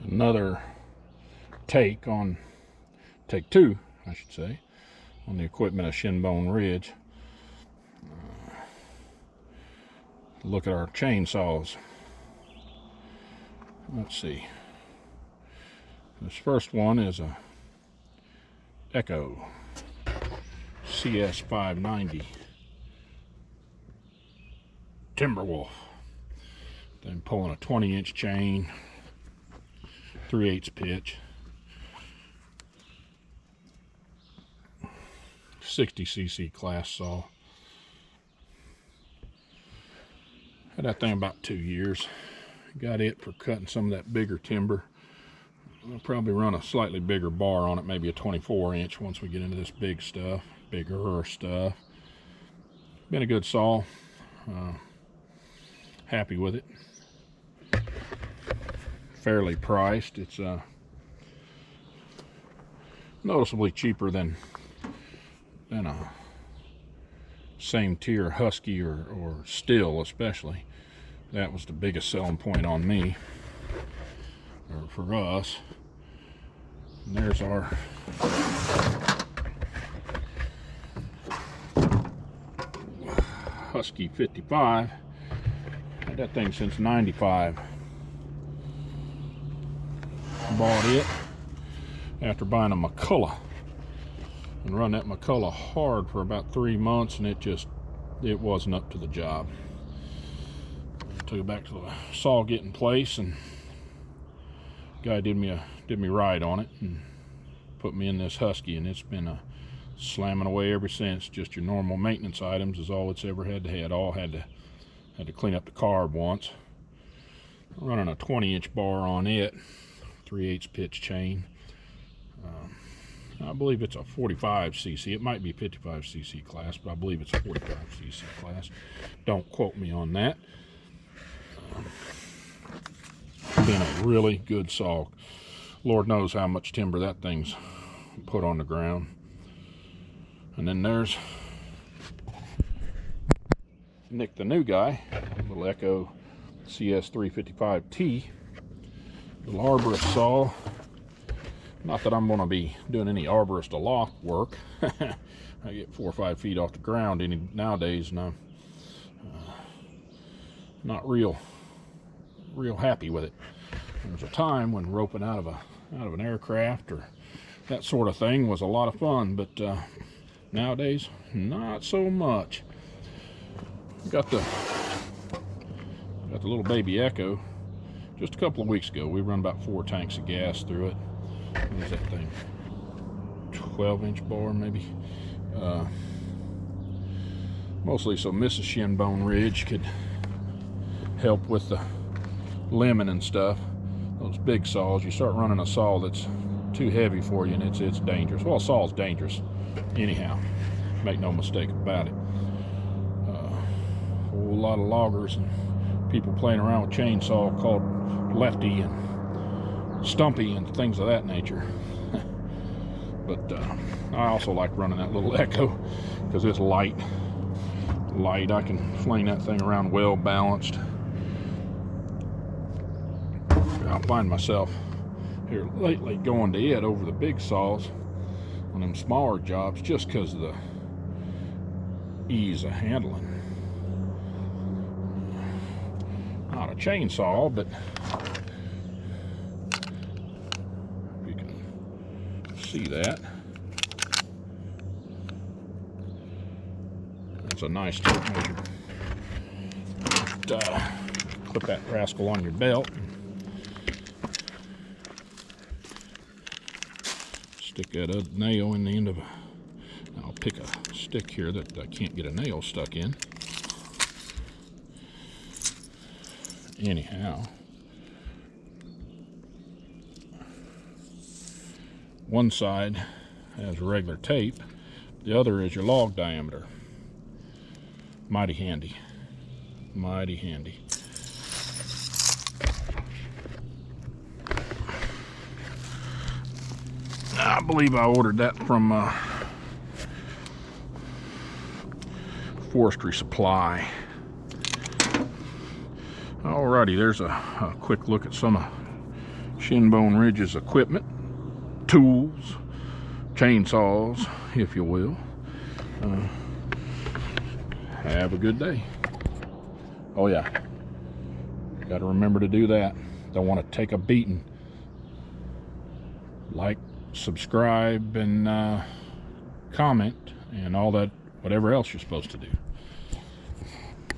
Another take two, I should say, on the equipment of Shinbone Ridge. Look at our chainsaws. Let's see. This first one is a Echo CS590 Timberwolf. Then pulling a 20-inch chain, 3/8 pitch, 60cc class saw. Had that thing about 2 years. Got it for cutting some of that bigger timber. I'll probably run a slightly bigger bar on it, maybe a 24-inch once we get into this bigger stuff. Been a good saw. Happy with it. Fairly priced. It's noticeably cheaper than a same tier Husky or Still, especially. That was the biggest selling point on me, or for us. And there's our Husky 55. Had that thing since '95. Bought it after buying a McCullough and run that McCullough hard for about 3 months, and it wasn't up to the job. Took it back to the saw get in place, and guy did me right on it and put me in this Husky, and it's been slamming away ever since. Just your normal maintenance items is all it's ever had to have. All had to clean up the carb once. Running a 20-inch bar on it, 3/8 pitch chain. I believe it's a 45cc. It might be 55cc class, but I believe it's a 45cc class. Don't quote me on that. Been a really good saw. Lord knows how much timber that thing's put on the ground. And then there's Nick, the new guy, little Echo CS355T, little arborist saw. Not that I'm going to be doing any arborist aloft work. I get 4 or 5 feet off the ground nowadays, and I'm not real happy with it. There was a time when roping out of an aircraft or that sort of thing was a lot of fun, but nowadays not so much. Got the little baby Echo just a couple of weeks ago. We run about 4 tanks of gas through it. What is that thing? 12-inch bar, maybe. Mostly so Mrs. Shinbone Ridge could help with the limbing and stuff. Those big saws, you start running a saw that's too heavy for you, and it's dangerous. Well, a saw's dangerous anyhow. Make no mistake about it. A whole lot of loggers and people playing around with chainsaw called Lefty and Stumpy and things of that nature. But I also like running that little Echo because it's light. I can fling that thing around well balanced. I find myself here lately going to it over the big saws on them smaller jobs just because of the ease of handling. Not a chainsaw, but if you can see that, that's a nice tape measure. Put that rascal on your belt. Stick that nail in the end of a... I'll pick a stick here that I can't get a nail stuck in. Anyhow, one side has regular tape, the other is your log diameter. Mighty handy. Mighty handy. I believe I ordered that from Forestry Supply. Alrighty, there's a quick look at some of Shinbone Ridge's equipment, tools, chainsaws, if you will. Have a good day. Oh yeah, got to remember to do that. Don't want to take a beating. Like, subscribe, and comment, and all that, whatever else you're supposed to do.